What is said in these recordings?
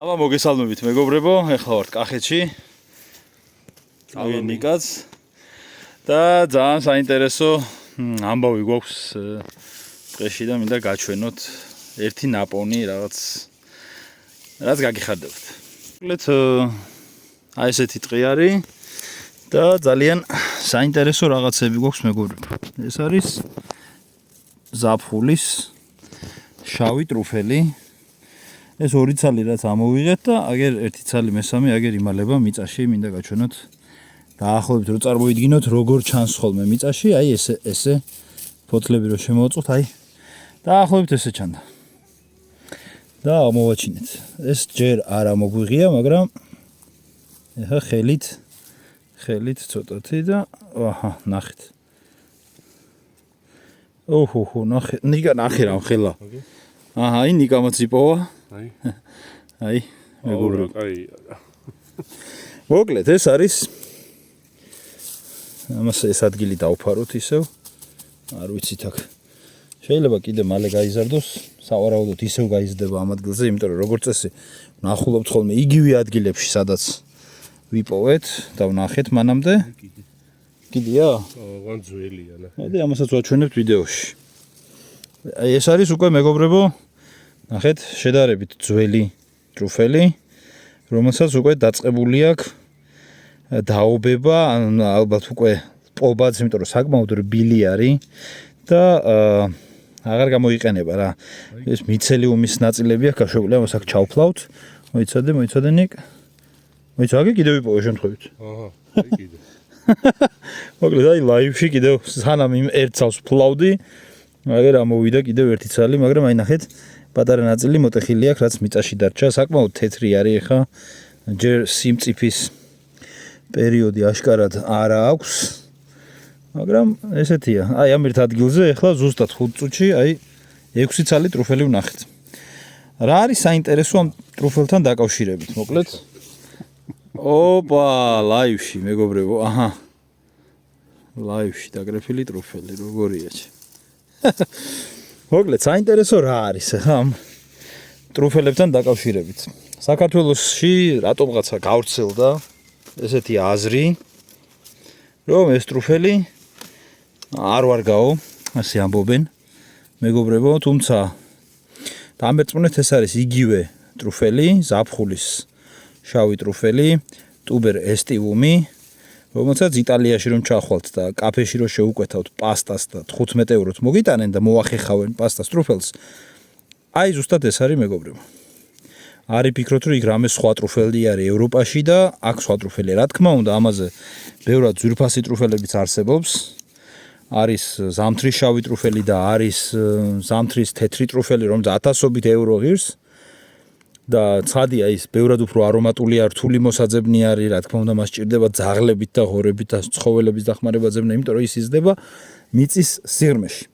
აბა მოგესალმებით მეგობრებო, ეხლა ვართ კახეთში. ნიკაც და ძალიან საინტერესო ამბავი გვაქვს დღეში და მინდა გაჩვენოთ ერთი ნაპოვნი რაღაც გაგიხარდებთ. მოკლედ აი ესეთი ტყე არის და ძალიან საინტერესო რაღაცები გვაქვს მეგობრებო. ეს არის ზაფხულის შავი ტრუფელი. ეს ორი ცალი რაც ამოვიღეთ და აგერ ერთი ცალი მესამე აგერ იმალება მიწაში, მინდა გაჩვენოთ. დაახლოებით რო წარმოიდგინოთ როგორ ჩანს ხოლმე მიწაში, აი ესე ფოთლები რო შემოვაწუხთ, აი დაახლოებით ესე ჩანდა. და ამოვაჩინეთ. ეს ჯერ არ ამოგვიღია, მაგრამ ეხა ხელით ცოტათი და აჰა, ნახეთ. ოჰო, ნახე რა ხელა. აჰა, აი ნიკამაც იპოვა. აი, მეგობრებო. მოკლედ ეს არის ამას ეს ადგილი დავფაროთ ისევ. არ ვიცით აქ. შეიძლება კიდე მალე გაიზარდოს, სავარაუდოდ ისევ გაიზრდება ამ ადგილზე, იმიტომ რომ როგორც წესი ვნახულობთ ხოლმე იგივე ადგილებში, სადაც ვიპოვეთ და ვნახეთ მანამდე. კიდეა? ვან ძველია, ნახე. და ამასაც ვაჩვენებთ ვიდეოში. აი ეს არის უკვე მეგობრებო, ნახეთ, შედარებით ძველი ტრუფელი, რომელსაც უკვე დაწყებული აქვს დაობება, ალბათ უკვე პობაც, იმიტომ რომ საკმაოდ რბილი არის და აღარ გამოიყენება რა. ეს მიცელიუმის ნაწილები აქვს გაშვებული, ამას აქ ჩავფლავთ. მოიცადე ნიკ. მოიცადე კიდევ ვიპოვე შემთხვევით. აჰა, კიდე. მოკლედ აი ლაივში კიდევ სანამ იმ ერთ ცალს ფლავდი, აგერ ამოვიდა კიდევ ერთი ცალი, მაგრამ აი ნახეთ, პატარა ნაწილი მოტეხილი აქვს, რაც მიწაში დარჩა, საკმაოდ თეთრი არის ახლა. ჯერ სიმწიფის პერიოდი აშკარად არა აქვს. მაგრამ ესეთია. აი ამ ერთ ადგილზე ახლა ზუსტად 5 წუთში აი 6 ცალი ტრუფელი ვნახეთ. რა არის საინტერესო ამ ტრუფელთან დაკავშირებით? მოკლედ ოპა, ლაივში მეგობრებო, აჰა. ლაივში დაგრეფილი ტრუფელი, როგორია. მოკლედ საინტერესო რა არის ახლა ამ ტრუფელებთან დაკავშირებით? საქართველოში რატომღაცა გავრცელდა ესეთი აზრი, რომ ეს ტრუფელი არ ვარგაო, ასე ამბობენ მეგობრებო, თუმცა დამერწმუნეთ ეს არის იგივე ტრუფელი, ზაფხულის შავი ტრუფელი, ტუბერ ესტივუმი, რომელსაც იტალიაში რომ ჩახვალთ და კაფეში რომ შეუკვეთავთ პასტას და 15 ევროთ მოგიტანენ და მოახეხავენ პასტას ტრუფელს, აი ზუსტად ეს არის მეგობრებო. არის ფიქრობთ რომ იქ რამე სხვა ტრუფელი არის ევროპაში და აქ სხვა ტრუფელი. რა თქმა უნდა, ამაზე ბევრად ძვირფასი ტრუფელებიც არსებობს. არის ზამთრის შავი ტრუფელი და არის ზამთრის თეთრი ტრუფელი, რომელიც 1000-ობით ევრო ღირს. და ცხადია ის ბევრად უფრო არომატულია, რთული მოსაძებნი არის, რა თქმა უნდა, მას სჭირდება ძაღლებით და ღორებით და ცხოველების დახმარება ძებნა, იმიტომ რომ ის იზრდება მიწის სიღრმეში.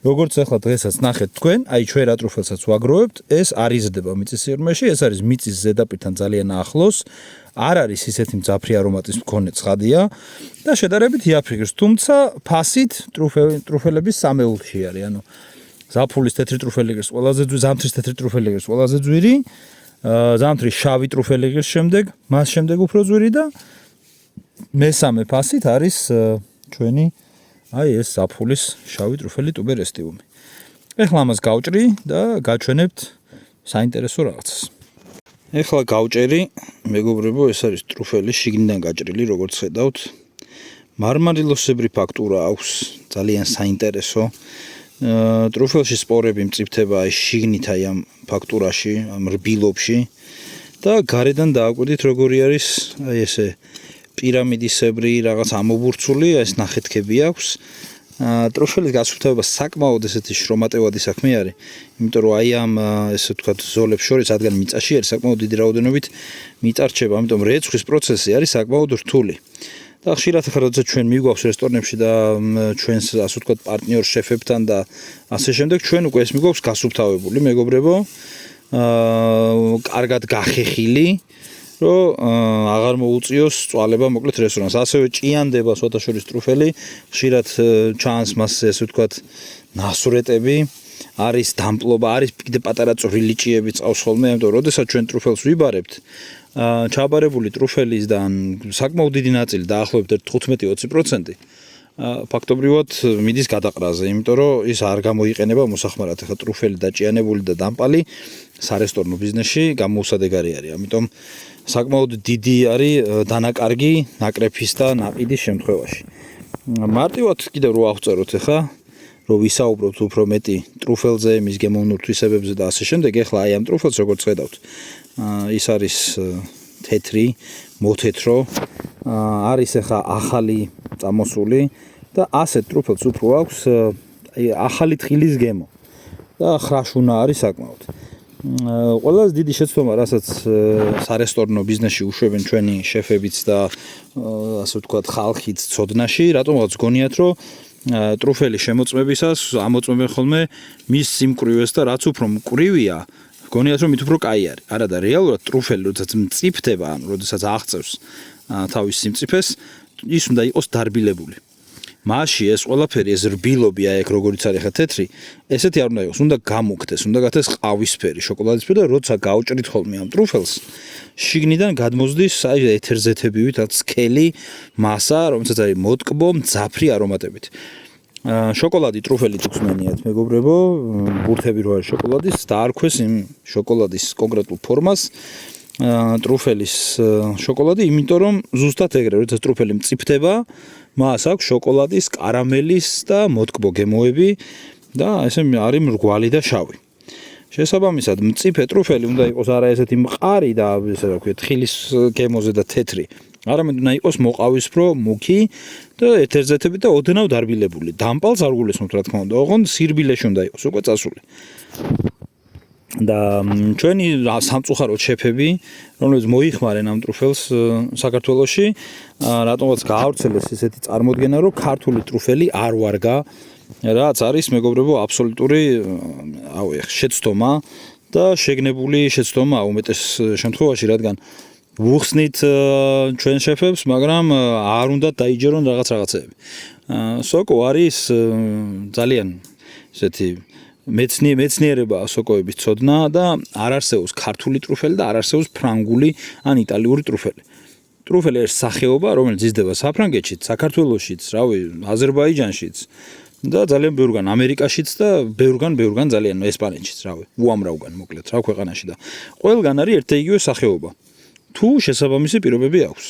როგორც ახლა დღესაც ნახეთ თქვენ, აი ჩვენ რა ტრუფელსაც ვაგროვებთ, ეს არ იზრდება მიწის სიღრმეში, ეს არის მიწის ზედაპირთან ძალიან ახლოს, არ არის ისეთი მძაფრი არომატის მქონე ცხადია და შედარებით იაფრიღებს, თუმცა ფასით ტრუფელების სამეულში არის, ანუ ზაფხულის თეთრი ტრუფელი ღირს ყველაზე ძვირი, ზამთრის თეთრი ტრუფელი ღირს ყველაზე ძვირი, ზამთრის შავი ტრუფელი ღირს შემდეგ, მას შემდეგ უფრო ძვირი და მესამე ფასით არის ჩვენი აი ეს ზაფხულის შავი ტრუფელი ტუბერ ესტივუმი. ეხლა ამას გავჭრი და გაჩვენებთ საინტერესო რაღაცას. ეხლა გავჭერი, მეგობრებო, ეს არის ტრუფელი შიგნიდან გაჭრილი, როგორც ხედავთ. მარმარილოსებრი ფაქტურა აქვს, ძალიან საინტერესო. ტრუფელში სპორები მწიფდება აი შიგნით აი ამ ფაქტურაში, ამ რბილობში და გარედან დააკვირდით როგორი არის აი ესე პირამიდისებრი რაღაც ამობურცული, ეს ნახეთქები აქვს. ტრუფელის გასუფთავება საკმაოდ ესეთი შრომატევადი საქმე არის, იმიტომ რომ აი ამ ესე ვთქვათ ზოლებს შორის, რადგან მიწაში არის საკმაოდ დიდი რაოდენობით მიწა რჩება, ამიტომ რეცხვის პროცესი არის საკმაოდ რთული. და ხშირად ახლა როდესაც ჩვენ მიგვაქვს რესტორნებში და ჩვენს ასე ვთქვათ პარტნიორ შეფებთან და ასე შემდეგ, ჩვენ უკვე ეს მიგვაქვს გასუფთავებული, მეგობრებო, კარგად გახეხილი, რომ აღარ მოუწიოს წვალება მოკლედ რესტორანს. ასევე ჭიანდება სხვათა შორის ტრუფელი, ხშირად ჩანს მასზე ასე ვთქვათ ნასვრეტები, არის დამპლობა, არის კიდე პატარა წვრილი ჭიები წავს ხოლმე, ამიტომ როდესაც ჩვენ ტრუფელს ვიბარებთ, ჩაბარებული ტრუფელისგან საკმაოდ დიდი ნაწილი დაახლოებით 15-20% ფაქტობრივად მიდის გადაყრაზე, იმიტომ რომ ის არ გამოიყენება მოსახმარად. ახლა ტრუფელი დაჭიანებული და დამპალი სარესტორნო ბიზნესში გამოუსადეგარი არის. ამიტომ საკმაოდ დიდი არის დანაკარგი ნაკრეფის და ნაყიდის შემთხვევაში. მარტივად კიდევ რო აღწეროთ ახლა, რომ ვისაუბროთ უფრო მეტი ტრუფელზე, მის გემოვნურ თვისებებზე და ასე შემდეგ, ახლა აი ამ ტრუფელს როგორც ხედავთ, ის არის თეთრი, მოთეთრო, არის ახლა ახალი წამოსული და ასეთ ტრუფელს უფრო აქვს ახალი თხილის გემო და ხრაშუნა არის საკმაოდ. ყველაზე დიდი შეცდომა, რასაც სარესტორნო ბიზნესში უშვებენ ჩვენი შეფებიც და ასე ვთქვათ ხალხიც ცოდნაში, რატომღაც გონიათ, რომ ტრუფელი შემოწმებისას ამოწმებენ ხოლმე მის სიმკვრივეს და რაც უფრო მკვრივია, გონიათ, რომ მით უფრო კაი არის. არა და რეალურად ტრუფელი როდესაც მწიფდება, ანუ როდესაც აღწევს თავის სიმწიფეს, ის უნდა იყოს დარბილებული. მაშინ ეს ყველაფერი, ეს რბილობი აი ეგ როგორიც არის ხა თეთრი, ესეთი არ უნდა იყოს, უნდა გამუქდეს, უნდა გახდეს ყავისფერი, შოკოლადისფერი და როცა გაუჭრით ხოლმე ამ ტრუფელს, შიგნიდან გადმოზდის აი ეთერზეთებივით, სქელი მასა, რომელსაც არის მოტკბო, მძაფრი არომატებით. შოკოლადი ტრუფელი თუხსმენიათ, მეგობრებო, ბურთები რო არის შოკოლადის, დაარქვეს იმ შოკოლადის კონკრეტულ ფორმას. ტრუფელის შოკოლადი, იმიტომ რომ ზუსტად ეგრე, როდესაც ტრუფელი მწიფდება, მას აქვს შოკოლადის, კარამელის და მოტკბო გემოები და ესე არის მრგვალი და შავი. შესაბამისად, მწიფე ტრუფელი უნდა იყოს არა ესეთი მყარი და ესე რა ქვია, თხილის გემოზე და თეთრი, არამედ უნდა იყოს მოყავისფრო, მუქი და ეთერზეთები და ოდნავ დარბილებული. დამპალს არ გულისხმობთ, რა თქმა უნდა, ოღონდ სირბილეში უნდა იყოს უკვე წასული. და ჩვენი სამწუხაროდ შეფები, რომლებიც მოიხმარენ ამ ტრუფელს საქართველოში, რატომაც გაავრცელეს ესეთი წარმოდგენა, რომ ქართული ტრუფელი არ ვარგა, რაც არის მეგობრებო აბსოლუტური შეცდომა და შეგნებული შეცდომა უმეტეს შემთხვევაში, რადგან ვუხსნით ჩვენ შეფებს, მაგრამ არ უნდა დაიჯერონ რაღაცეები. სოკო არის ძალიან ესეთი მეცნიერება სოკოების ცოდნა და არ არსებობს ქართული ტრუფელი და არ არსებობს ფრანგული ან იტალიური ტრუფელი. ტრუფელი არის სახეობა, რომელიც იზრდება საფრანგეთშიც, საქართველოშიც, რავი, აზერბაიჯანშიც და ძალიან ბევრგან ამერიკაშიც და ბევრგან ძალიან ესპანეთშიც, რავი, უამრავგან მოკლედ, რა ქვეყანაში და ყველგან არის ერთ და იგივე სახეობა. თუ შესაბამისი პირობები აქვს.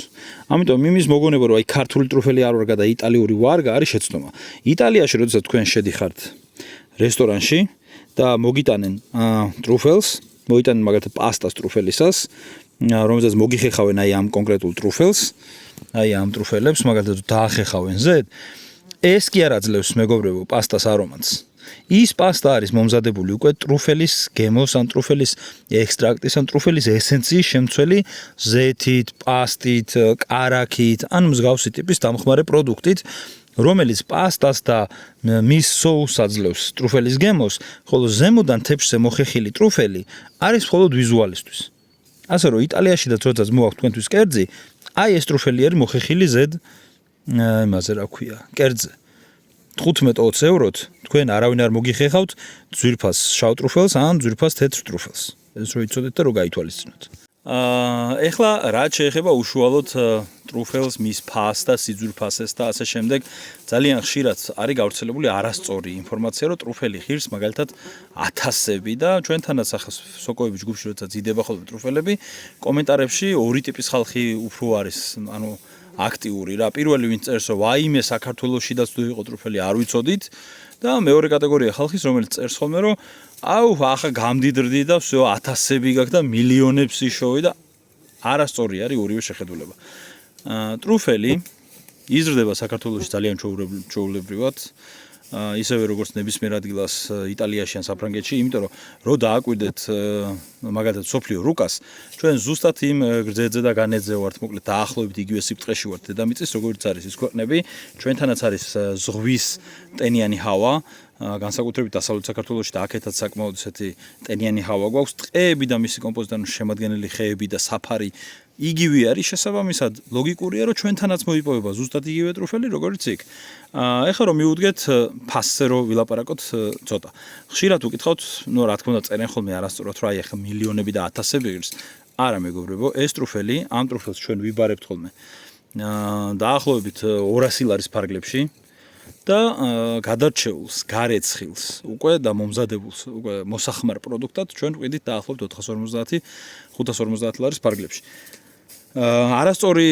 ამიტომ იმის მოგონება, რომ აი ქართული ტრუფელი არ ვარგა და იტალიური ვარგა არის შეცდომა. იტალიაში, როდესაც თქვენ შედიხართ რესტორანში და მოგიტანენ ტრუფელს, მოიტანენ მაგალითად პასტას ტრუფელისას, რომელსაც მოგიხეხავენ აი ამ კონკრეტულ ტრუფელს, აი ამ ტრუფელებს, მაგალითად დაახეხავენ ზედ, ეს კი არ აძლევს მეგობრებო პასტას არომატს. ის პასტა არის მომზადებული უკვე ტრუფელის გემოს, ან ტრუფელის ექსტრაქტის, ან ტრუფელის ესენციის შემცველი ზეთით, პასტით, კარაქით, ან მსგავსი ტიპის დამხმარე პროდუქტით, რომელიც პასტას და მის соуს აძლევს ტრუფელის გემოს, ხოლო ზემოდან თეფშზე მოხეხილი ტრუფელი არის მხოლოდ ვიზუალისთვის. ასე რომ იტალიაში და როდესაც მოაქვს თქვენთვის კერძი, აი ეს ტრუფელი არის მოხეხილი ზედ იმაზე რა ქვია, კერძზე. 15-20 ევროთ თქვენ არავინ არ მოგიხეხავთ ძვირფას შავ ტრუფელს ან ძვირფას თეთრ ტრუფელს. ეს რო იცოდეთ და რო გაითვალისწინოთ. ეხლა რაც შეეხება უშუალოდ ტრუფელს, მის ფასს და სიძვირფასეს და ასე შემდეგ, ძალიან ხშირად არის გავრცელებული არასწორი ინფორმაცია, რომ ტრუფელი ღირს მაგალითად 1000-ები და ჩვენთანაც ახლა სოკოების ჯგუფში როცა ძიდება ხოლმე ტრუფელები, კომენტარებში ორი ტიპის ხალხი უფრო არის, ანუ აქტიური რა. პირველი ვინც წერს, რომ ვაიმე საქართველოსშიდაც თუ იყო ტრუფელი არ ვიცოდით და მეორე კატეგორია ხალხის, რომელიც წერს ხოლმე, რომ აუ ახლა გამდიდრდი და всё 1000-ები გაქვს და მილიონებს იშოვე და არასწორი არის ორივე შეხედულება. ტრუფელი იზრდება საქართველოში ძალიან ჩვეულებრივად, ისევე როგორც ნებისმიერ ადგილას იტალიაში ან საფრანგეთში, იმიტომ რომ რო დააკვირდეთ მაგალითად სოფლიო რუკას, ჩვენ ზუსტად იმ გრძედზე და განედზე ვართ, მოკლედ დაახლოებით იგივე სიბრტყეში ვართ დედამიწის, როგორც არის ის ქვეყნები, ჩვენთანაც არის ზღვის ტენიანი ჰავა, განსაკუთრებით დასავლეთ საქართველოში და აქეთაც საკმაოდ ესეთი ტენიანი ჰავა გვაქვს. ტყეები და მისი კომპოზიტიდან შემადგენელი ხეები და საფარი იგივე არის შესაბამისად ლოგიკურია რომ ჩვენთანაც მოიპოვება ზუსტად იგივე ტრუფელი როგორც იქ. ეხლა რომ მივუდგეთ ფასზე რომ ვილაპარაკოთ ცოტა. ხშირად უკითხავთ, ნუ რა თქმა უნდა წერენ ხოლმე არასწორად რომ აი ახლა მილიონები და ათასები ღირს. არა მეგობრებო, ეს ტრუფელი, ამ ტრუფელს ჩვენ ვიბარებთ ხოლმე. დაახლოებით 200 ლარის ფარგლებში და გადარჩეულს, გარეცხილს, უკვე და მომზადებულს, უკვე მოსახმარ პროდუქტად ჩვენ ვყიდით დაახლოებით 450 ლარის ფარგლებში. არასწორი,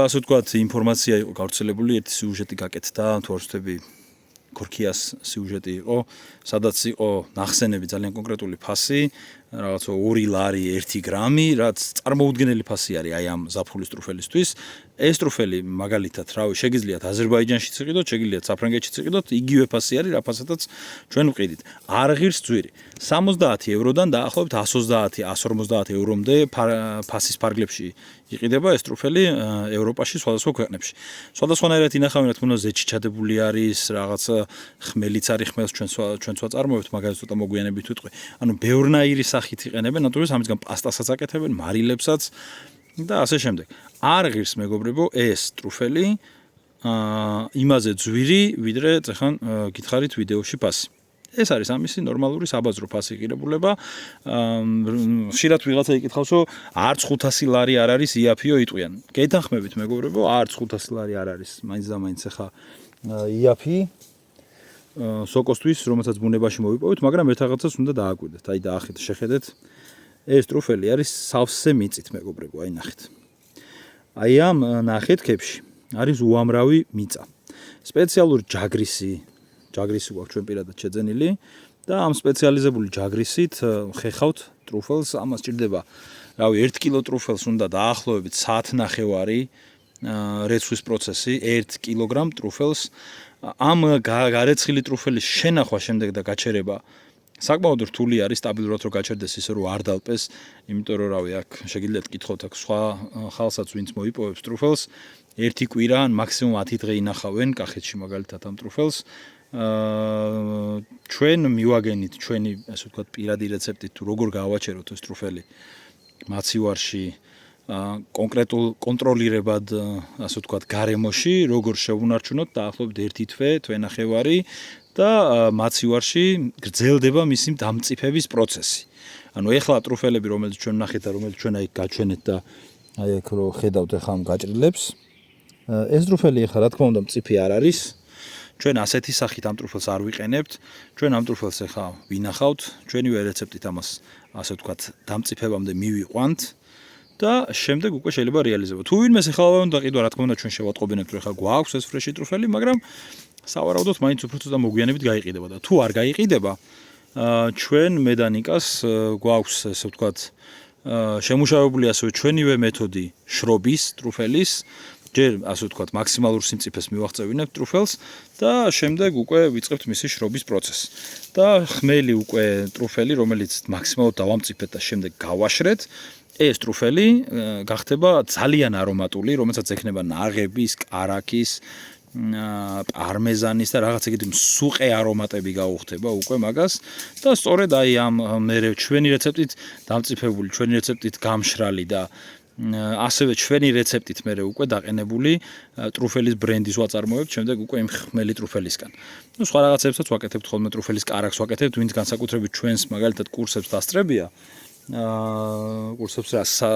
ასე ვთქვათ, ინფორმაცია იყო გავრცელებული, ერთი სიუჟეტი გაკეთდა, თუ არ ვთქვი, ქორქიას სიუჟეტი იყო, სადაც იყო ნახსენები ძალიან კონკრეტული ფასი, რაღაცა 2 ლარი 1 გრამი, რაც წარმოუდგენელი ფასი არის აი ამ ზაფხულის ტრუფელისთვის. ეს ტრუფელი მაგალითად, რავი, შეგიძლიათ აზერბაიჯანშიც იყიდოთ, შეგიძლიათ საფრანგეთშიც იყიდოთ, იგივე ფასი არის, რა ფასადაც ჩვენ ვყიდით. არ ღირს ძვირი. 70 ევროდან დაახლოებით 130-150 ევრომდე ფასის ფარგლებში იყიდება ეს ტრუფელი ევროპაში სხვადასხვა ქვეყნებში. სხვადასხვანაირად ინახავენ, რა თქმა უნდა, ზეჩი ჩადებული არის, რაღაც ხმელიც არის, ხმელს ჩვენც ვაწარმოებთ, მაგალითად ცოტა მოგვიანებით ვიტყვი. ანუ ბევრნაირი სახით იყენებენ, ნატურალურად ამისგან პასტასაც აკეთებენ, მარილებსაც და ასე შემდეგ. არ ღირს მეგობრებო ეს ტრუფელი იმაზე ძვირი, ვიდრე წეხან გითხარით ვიდეოში ფასი. ეს არის ამისი ნორმალური საბაზრო ფასი ღირებულება. ხშირად ვიღაცა იკითხავს, რომ არც 500 ლარი არ არის იაფიო იტყვიან. გეთანხმებით მეგობრებო, არც 500 ლარი არ არის. მაინც და მაინც ახლა იაფი სოკოსთვის, რომელსაც ბუნებაში მოვიპოვეთ, მაგრამ ერთ რაღაცას უნდა დააკვირდეთ. აი დაახეთ, შეხედეთ. ეს ტრუფელი არის სავსე მიწით მეგობრებო, აი ნახეთ. აი ამ ნახეთქებში არის უამრავი მიწა. სპეციალური ჯაგრისი გვაქვს ჩვენ პირადად შეძენილი და ამ სპეციალიზებული ჯაგრისით ხეხავთ ტრუფელს, ამას ჭირდება, რავი, 1 კილო ტრუფელს უნდა დაახლოებით საათნახევარი რეცხვის პროცესი, 1 კილოგრამ ტრუფელს. ამ გარეცხილი ტრუფელის შენახვა შემდეგ და გაჩერება საკმაოდ რთული არის, სტაბილურად რომ გაჩერდეს ისე რომ არ დალპეს, იმიტომ რომ რავი, აქ შეგიძლიათ კითხოთ აქ სხვა ხალხსაც ვინც მოიპოვებს ტრუფელს, 1 კვირა ან მაქსიმუმ 10 დღე ინახავენ კახეთში მაგალითად ამ ტრუფელს. ჩვენ მივაგენით ჩვენი, ასე ვთქვათ, პირადი რეცეპტით თუ როგორ გავაჩეროთ ეს ტრუფელი მაცივარში კონკრეტულ კონტროლირებად, ასე ვთქვათ, გარემოში, როგორ შევუნარჩუნოთ დაახლოებით 1 თვე-თვენახევარი და მაცივარში გრძელდება მისი დამწიფების პროცესი. ანუ ეხლა ტრუფელები, რომელიც ჩვენ ნახეთ და რომელიც ჩვენ აი გაჩვენეთ და აი აქ რო ხედავთ ახლა ამ გაჭრილებს, ეს ტრუფელი ახლა რა თქმა უნდა მწიფე არ არის. ჩვენ ასეთი სახით ამ ტრუფელს არ ვიყენებთ. ჩვენ ამ ტრუფელს ახლა ვინახავთ, ჩვენივე რეცეპტით ამას, ასე ვთქვათ, დამწიფებამდე მივიყვანთ და შემდეგ უკვე შეიძლება რეალიზებოთ. თუ ვინმეს ეხლა უნდა ყიდვა, რა თქმა უნდა, ჩვენ შევატყობინებთ, რომ ეხლა გვაქვს ეს ფრეში ტრუფელი, მაგრამ სავარაუდოდ მაინც უფრო ცოტა მოგვიანებით გაიყიდება და თუ არ გაიყიდება, ჩვენ მე და ნიკას გვაქვს, ესე ვთქვათ, შემუშავებული ასევე ჩვენივე მეთოდი შრობის ტრუფელის, ჯერ ასე ვთქვათ, მაქსიმალურ სიმწიფეს მივაღწევინებთ ტრუფელს და შემდეგ უკვე ვიწყებთ მისი შრობის პროცესს. და ხმელი უკვე ტრუფელი, რომელიც მაქსიმალურად დავამწიფეთ და შემდეგ გავაშრეთ, ეს ტრუფელი გახდება ძალიან არომატული, რომელსაც ექნება ნაღების, კარაქის, პარმეზანის და რაღაც ეგეთი მსუყე არომატები გაუხდება უკვე მაგას და სწორედ აი ამ მერე ჩვენი რეცეპტით დამწიფებული, ჩვენი რეცეპტით გამშრალი და ასევე ჩვენი რეცეპტით მერე უკვე დაყენებული ტრუფელის ბრენდის ვაწარმოებთ შემდეგ უკვე იმ ხმელი ტრუფელისგან. ნუ სხვა რაღაცებსაც ვაკეთებთ ხოლმე ტრუფელის კარაქს ვაკეთებთ, ვინც განსაკუთრებით ჩვენს მაგალითად კურსებს დასწრებია. კურსებს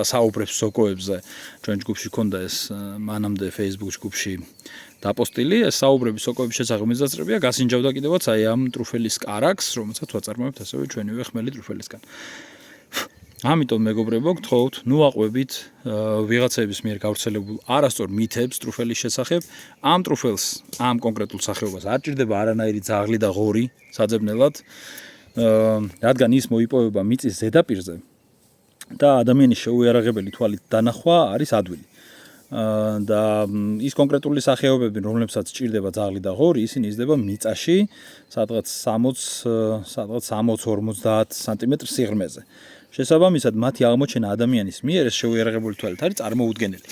საუბრებს სოკოებზე ჩვენ ჯგუფში ქონდა ეს მანამდე Facebook ჯგუფში დაპოსტილი, ეს საუბრები სოკოების შესახებ მიზდასწრებია, გასინჯავდა კიდევაც აი ამ ტრუფელის კარაქს, რომელსაც ვაწარმოებთ ასევე ჩვენივე ხმელი ტრუფელისგან. ამიტომ მეგობრებო, გთხოვთ, ნუ აყვებით ვიღაცების მიერ გავრცელებულ არასწორ მითებს ტრუფელის შესახებ. ამ ტრუფელს, ამ კონკრეტულ სახეობას არ ჭირდება არანაირი ძაღლი და ღორი საძებნელად, რადგან ის მოიპოვება მიწის ზედაპირზე და ადამიანის შეუიარაღებელი თვალით დანახვა არის ადვილი. და ის კონკრეტული სახეობები, რომლებსაც ჭირდება ძაღლი და ღორი, ისინი იზრდება მიწაში, სადღაც 60-50 სანტიმეტრ სიღრმეზე. შესაბამისად, მათი აღმოჩენა ადამიანის მიერ ეს შეუიარაღებული თვალით არის წარმოუდგენელი.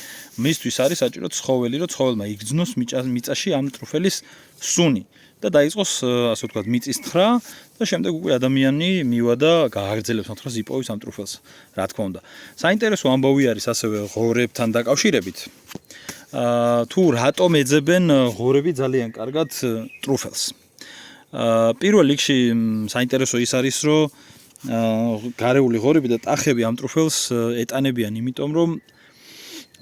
მისთვის არის საჭირო ცხოველი, რომ ცხოველმა იგრძნოს მიწაში ამ ტრუფელის სუნი და დაიწყოს, ასე ვთქვათ, მიწის თხრა და შემდეგ უკვე ადამიანი მივა და გააგრძელებს ამ თხრას იპოვის ამ ტრუფელს, რა თქმა უნდა. საინტერესო ამბავი არის ასევე ღორებთან დაკავშირებით. თუ რატომ ეძებენ ღორები ძალიან კარგად ტრუფელს. პირველ რიგში საინტერესო ის არის, რომ გარეული ღორები და ტახები ამ ტრუფელს ეტანებიან, იმიტომ რომ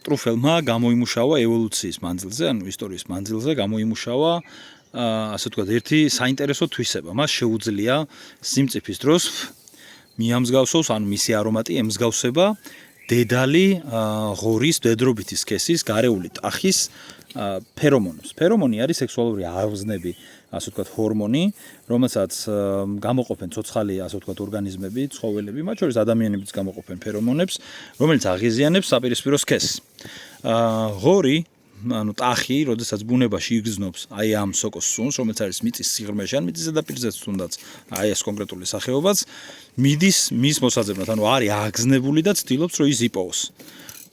ტრუფელმა გამოიმუშავა ევოლუციის მანძილზე, ანუ ისტორიის მანძილზე გამოიმუშავა ასე ვთქვათ, ერთი საინტერესო თვისება. მას შეუძლია სიმწიფის დროს მიამსგავსოს, ანუ მისი არომატი ემსგავსება დედალი ღორის დედრობითი სქესის გარეული ტახის ფერომონებს. ფერომონი არის სექსუალური აღზნები, ასე ვთქვათ, ჰორმონი, რომელსაც გამოყოფენ ცოცხალი, ასე ვთქვათ, ორგანიზმები, ცხოველები, მათ შორის ადამიანებიც გამოყოფენ ფერომონებს, რომელიც აღიზიანებს საპირისპირო სქესს. ღორი, ანუ ტახი, როდესაც ბუნებაში იგრძნობს აი ამ სოკოს სუნს, რომელიც არის მიწის სიღრმეში, ან მიწის ზედაპირზეც თუნდაც, აი ეს კონკრეტული სახეობაც, მიდის მის მოსაძებნად, ანუ არის აღგზნებული და ცდილობს, რომ ის იპოვოს.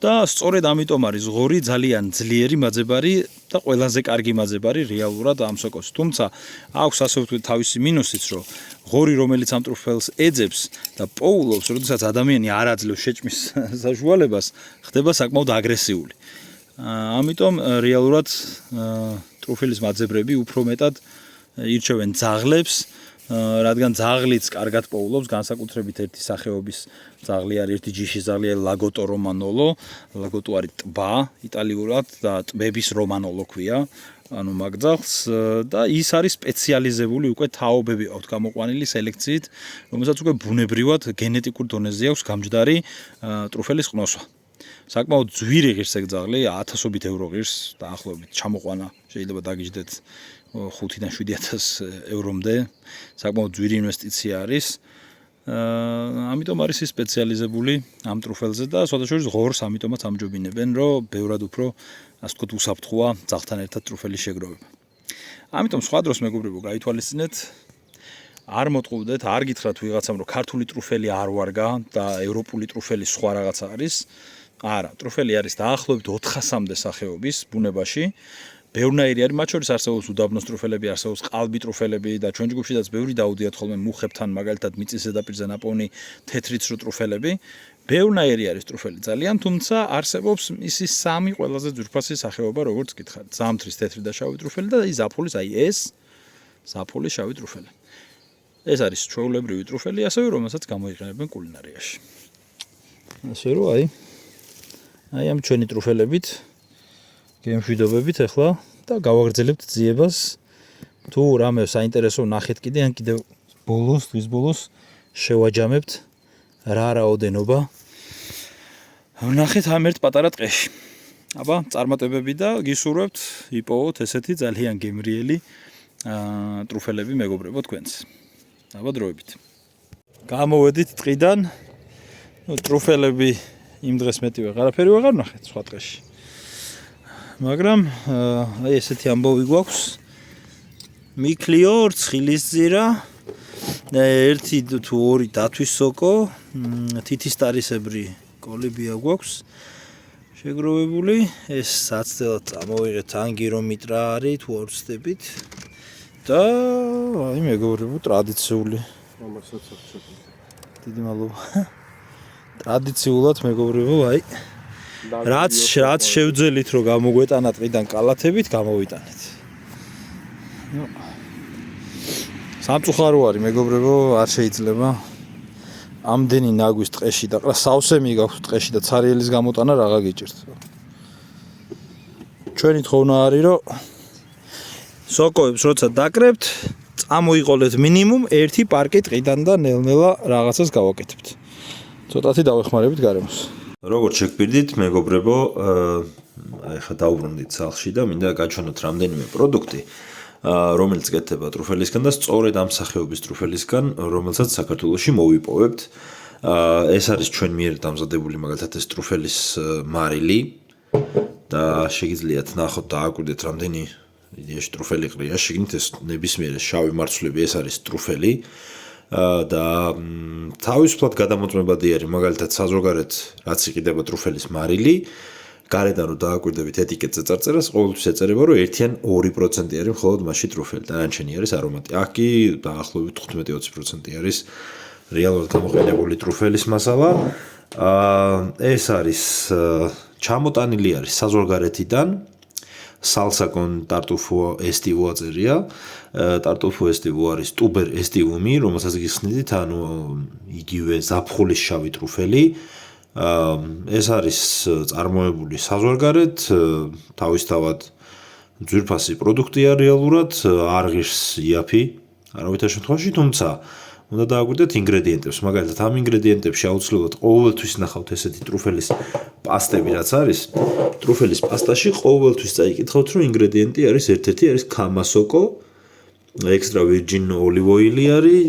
და სწორედ ამიტომ არის ღორი ძალიან ძლიერი მაძებარი და ყველაზე კარგი მაძებარი რეალურად ამ სოკოს. თუმცა აქვს ასე ვთქვით თავისი მინუსიც, რომ ღორი, რომელიც ამ ტრუფელს ეძებს და პოულობს, როდესაც ადამიანი არ აძლევს შეჭმის საშუალებას, ხდება საკმაოდ აგრესიული. ამიტომ რეალურად ტრუფელის მაძებრები უფრო მეტად ირჩევენ ძაღლებს, რადგან ძაღლიც კარგად პოულობს, განსაკუთრებით ერთი სახეობის ძაღლი არის, ერთი ჯიშის ძაღლი არის ლაგოტო რომანოლო, ლაგოტო არის ტბა იტალიურად და ტბების რომანოლო ქვია, ანუ მაგ ძაღლს და ის არის სპეციალიზებული უკვე თაობები აქვს გამოყვანილი სელექციით, რომელსაც უკვე ბუნებრივად გენეტიკურ დონეზე აქვს გამჯდარი ტრუფელის ყნოსვა. საკმაოდ ძვირი ღირს ეგ ძაღლი, 1000-ობით ევრო ღირს დაახლოებით ჩამოყვანა შეიძლება დაგიჯდეთ 5-დან 7,000 ევრომდე. საკმაოდ ძვირი ინვესტიცია არის. ამიტომ არის ის სპეციალიზებული ამ ტრუფელზე და სხვადასხვა ღორს ამიტომაც ამჯობინებენ, რომ ბევრად უფრო, ასე ვთქვათ, უსაფრთხოა ძაღლთან ერთად ტრუფელის შეგროვება. ამიტომ სხვა დროს მეგობრებო, გაითვალისწინეთ, არ მოტყუდეთ, არ გითხრათ ვიღაცამ, რომ ქართული ტრუფელი არ ვარგა და ევროპული ტრუფელი სხვა რაღაცა არის. არა, ტრუფელი არის დაახლოებით 400-მდე სახეობის ბუნებაში. ბევრნაირი არის, მათ შორის არსებობს უდაბნოს ტრუფელები, არსებობს ყალბი ტრუფელები და ჩვენ ჯგუფშიდაც ბევრი დაუდიათ ხოლმე მუხებთან, მაგალითად მიწის ზედაპირზე ნაპოვნი თეთრი ცრუ ტრუფელები. ბევრნაირი არის ტრუფელი ძალიან, თუმცა არსებობს ისი სამი ყველაზე ძვირფასი სახეობა, როგორც გითხარით. ზამთრის თეთრი და შავი ტრუფელი და ზაფხულის აი ეს ზაფხულის შავი ტრუფელი. ეს არის ჩვეულებრივი ტრუფელი, ასევე რომელსაც გამოიყენებენ კულინარიაში. ასე რომ აი ამ ჩვენი ტრუფელებით გემშვიდობებით ახლა და გავაგრძელებთ ძიებას. თუ რამე საინტერესო ნახეთ კიდე, ან კიდევ დღის ბოლოს შევაჯამებთ რა რაოდენობა. ნახეთ ამ ერთ პატარა ტყეში. აბა, წარმატებები და გისურვებთ იპოვოთ ესეთი ძალიან გემრიელი ტრუფელები მეგობრებო თქვენს. აბა დროებით. გამოვედით ტყიდან. ტრუფელები იმ დღეს მეტი ვეღარაფერი ვეღარ ნახეთ სხვა ტყეში. მაგრამ აი ესეთი ამბავი გვაქვს. მიქლიორ ცხილისძირა და ერთი თუ ორი დათვის სოკო, თითისტარისებრი კოლიბია გვაქვს შეგროვებული. ეს საცდელად წამოვიღეთ ანგირომიტრა არის თუ არ ვცდებით. და აი მეგობრებო, ტრადიციული. ამასაც აქვს. დიდი მადლობა. ტრადიციულად მეგობრებო, აი რაც შევძელით რომ გამოგვეტანათ ყიდან კალათებით, გამოვიტანეთ. სამწუხარო არის მეგობრებო, არ შეიძლება ამდენი ნაგვის ტყეში და ყრა სავსემი გაქვს ტყეში და ცარიელის გამოტანა რაღა გიჭირთ. ჩვენი თხოვნა არის რომ სოკოებს როცა დაკრებთ, წამოიყოლეთ მინიმუმ ერთი პარკი ტყიდან და ნელ-ნელა რაღაცას გავაკეთებთ. ცოტათი დავეხმარებით გარემოს. როგორც შეგბირდით, მეგობრებო, ახლა დავბრუნდით სახლში და მინდა გაჩვენოთ რამდენიმე პროდუქტი, რომელიც კეთდება ტრუფელისგან და სწორედ ამ სახეობის ტრუფელისგან, რომელსაც საქართველოში მოვიპოვებთ. ეს არის ჩვენ მიერ დამზადებული მაგალითად ეს ტრუფელის მარილი და შეგიძლიათ ნახოთ და აკვირდეთ რამდენი იდეაში ტრუფელი ყრია. შეგნით ეს ნებისმიერ შავი მარცვლები, ეს არის ტრუფელი. და თავისუფლად გადამოწმებადი არის მაგალითად საზოგადოებრივ რაც იყიდება ტრუფელის მარილი გარედან რომ დააკვირდებით ეტიკეტზე წარწერას ყოველთვის ეწერება რომ 1-2% არის მხოლოდ მასში ტრუფელი დანარჩენი არის არომატი აქ კი დაახლოებით 15-20% არის რეალურად გამოყენებული ტრუფელის მასალა ეს არის ჩამოტანილი არის საზღვარგარეთიდან salsa con tartufo estivo აწერია tartufo estivo არის tuber estivumi რომელსაც გიხსნით ანუ იგივე ზაფხულის შავი ტრუფელი ეს არის წარმოებული საზღვარგარეთ თავისთავად ძვირფასი პროდუქტია რეალურად არ ღირს იაფი არავითარ შემთხვევაში თუმცა უნდა დააკვირდეთ ინგრედიენტებს მაგალითად ამ ინგრედიენტებში აუცილებლად ყოველთვის ნახავთ ესეთი ტრუფელის პასტები რაც არის ტრუფელის პასტაში ყოველთვის წაიკითხავთ რომ ინგრედიენტი არის ერთ-ერთი არის კამასოკო extra virgin olive oil-ი არის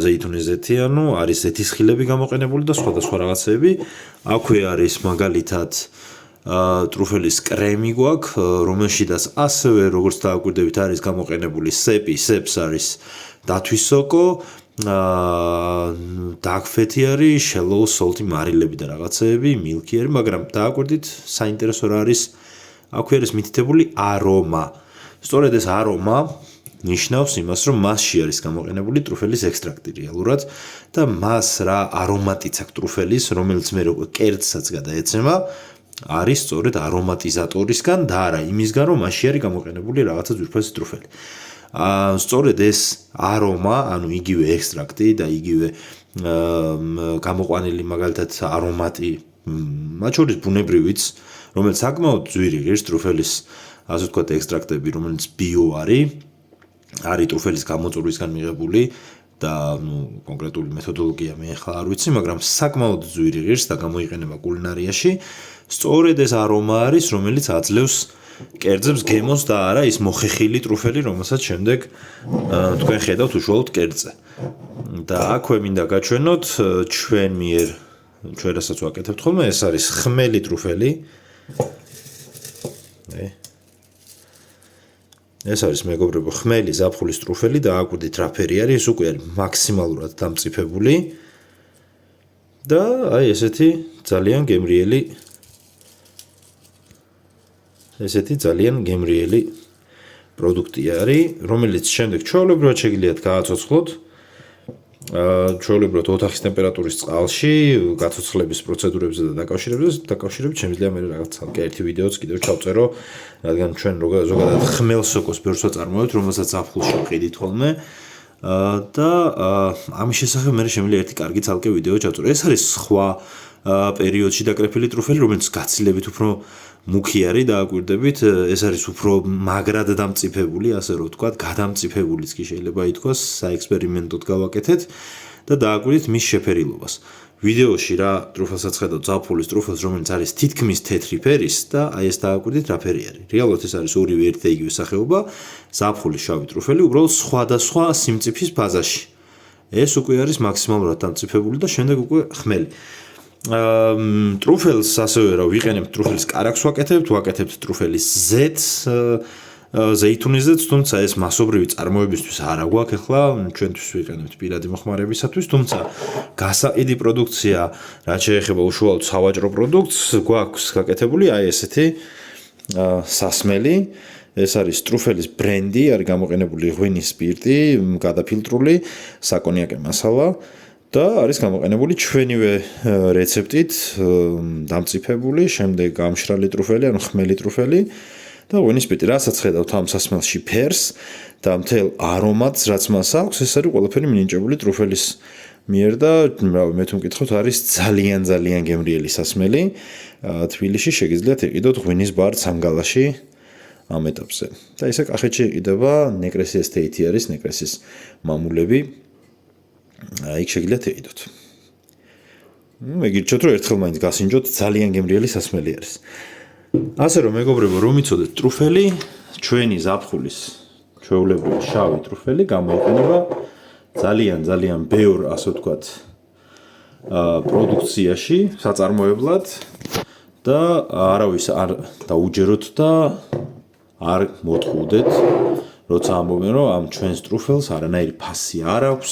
ზეითუნის ზეთიანო არის ზეთისხილები გამოყენებული და სხვადასხვა რაღაცები აქვე არის მაგალითად ტრუფელის კრემი გვაქვს რომელშიდაც ასევე როგორც დააკვირდებით არის გამოყენებული სეპს არის დათვის სოკო დაგფეთი არის shallow salt-ი მარილები და რაღაცეები milk-ი არის მაგრამ დააკვირდით საინტერესო რა არის აქვე არის მითითებული არომა სწორედ ეს არომა ნიშნავს იმას რომ მასში არის გამოყენებული ტრუფელის ექსტრაქტი რეალურად და მას რა არომატიც აქვს ტრუფელის რომელიც მე როგორ კერძსაც გადაეცემა არის სწორედ არომატიზატორისგან და არა იმისგან რომ მასში არის გამოყენებული რაღაცა ძვირფასი ტრუფელი სწორედ ეს არომა ანუ იგივე ექსტრაქტი და იგივე გამოყვანილი მაგალითად არომატი მათ შორის ბუნებრივიც რომელიც საკმაოდ ძვირი ღირს ტრუფელის ასე ვთქვათ ექსტრაქტები რომელიც ბიო არის ტრუფელის გამოწვევისგან მიღებული და კონკრეტული მეთოდოლოგია მე ახლა არ ვიცი მაგრამ საკმაოდ ძვირი ღირს და გამოიყენება კულინარიაში სწორედ ეს არომა არის რომელიც აძლევს კერძებს გემოს და არა ის მოხეხილი ტრუფელი რომელსაც შემდეგ თქვენ ხედავთ უშუალოდ კერძზე და აქვე მინდა გაჩვენოთ ჩვენ მიერ ჩვენ რასაც ვაკეთებთ ხოლმე ეს არის ხმელი ტრუფელი ეს არის მეგობრებო ხმელი ზაფხულის ტრუფელი და აკვირდით რა ფერი არის ეს უკვე არის მაქსიმალურად დამწიფებული და აი ესეთი ძალიან გემრიელი პროდუქტი არის რომელიც შემდეგ ჩვეულებრივად შეგიძლიათ გააცოცხლოთ ჩვეულებრივად ოთახის ტემპერატურის წყალში გაცოცხლების პროცედურებზე და დაკავშირებით შემიძლია მე რაღაც ცალკე ერთი ვიდეოც კიდევ ჩავწერო რადგან ჩვენ ზოგადად ხმელსოკოს ბევრს ვაწარმოებთ რომელსაც ზაფხულში ვყიდით ხოლმე და ამის შესახებ მე შემიძლია ერთი კარგი ცალკე ვიდეო ჩავწერო ეს არის სხვა პერიოდში დაკრეფილი ტრუფელი რომელიც გაცილებით უფრო მუქი არის დააკვირდებით ეს არის უფრო მაგრად დამწიფებული ასე რომ ვთქვათ გადამწიფებულიც კი შეიძლება ითქვას საექსპერიმენტოდ გავაკეთეთ და დააკვირდით მის შეფერილობას ვიდეოში რა ტრუფელსაც ხედავთ ზაფხულის ტრუფელს რომელიც არის თითქმის თეთრი ფერის და აი ეს დააკვირდით რა ფერი არის რეალურად ეს არის ორივე ერთი და იგივე სახეობა ზაფხულის შავი ტრუფელი უბრალოდ სხვადასხვა სიმწიფის ფაზაში ეს უკვე არის მაქსიმალურად დამწიფებული და შემდეგ უკვე ხმელი ტრუფელს ასევე რა ვიყენებთ ტრუფელის კარაქს ვაკეთებთ ტრუფელის ზეთს ზეითუნის ზეთს თუმცა ეს მასობრივი წარმოებისთვის არ აგვაქვს ახლა ჩვენთვის ვიყენებთ პირადი მოხმარებისათვის თუმცა გასაყიდი პროდუქცია რაც შეეხება უშუალოდ სავაჭრო პროდუქტს გვაქვს გაკეთებული აი ესეთი სასმელი ეს არის ტრუფელის ბრენდი არის გამოყენებული ღვინის სპირტი გადაფილტრული საკონიაკე მასალა და არის გამოყენებული ჩვენივე რეცეპტით დამწიფებული შემდეგ გამშრალი ტრუფელი ანუ ხმელი ტრუფელი და ღვინის სპირტი რასაც ხედავთ ამ სასმელში ფერს და მთელ არომატს რაც მას აქვს ეს არის ყველაფერი მინიჭებული ტრუფელის მიერ და მე თუ მკითხოთ არის ძალიან გემრიელი სასმელი თბილისში შეგიძლიათ იყიდოთ ღვინის ბარ ცანგალაში ამ ეტაპზე და ისე კახეთში იყიდება ნეკრესის ესტეიტი არის ნეკრესის მამულები იქ შეგიძლიათ იყიდოთ. მე გირჩევთ რომ ერთხელ მაინც გასინჯოთ ძალიან გემრიელი სასმელი არის. ასე რომ მეგობრებო რომ იცოდეთ ტრუფელი ჩვენი ზაფხულის ჩვეულებრივი შავი ტრუფელი გამოიყენება ძალიან ბევრ ასე ვთქვათ პროდუქციაში საწარმოებლად და არავის არ დაუჯეროთ და არ მოთხოვდეთ როცა ამბობენ რომ ამ ჩვენს ტრუფელს არანაირი ფასი არ აქვს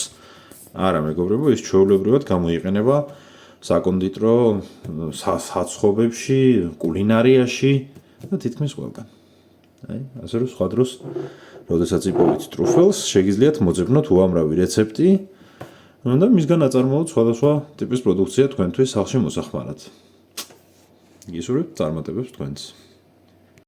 არა, მეგობრებო, ის ჩვეულებრივად გამოიყენება საკონდიტრო საცხობებში, კულინარიაში და თითქმის ყველგან. აი, ასე რომ სხვა დროს, როდესაც იპოვეთ ტრუფელს, შეგიძლიათ მოძებნოთ უამრავი რეცეპტი და მისგან აწარმოოთ სხვადასხვა ტიპის პროდუქცია თქვენთვის სახლში მოსახმარად. გისურვებთ წარმატებებს თქვენს.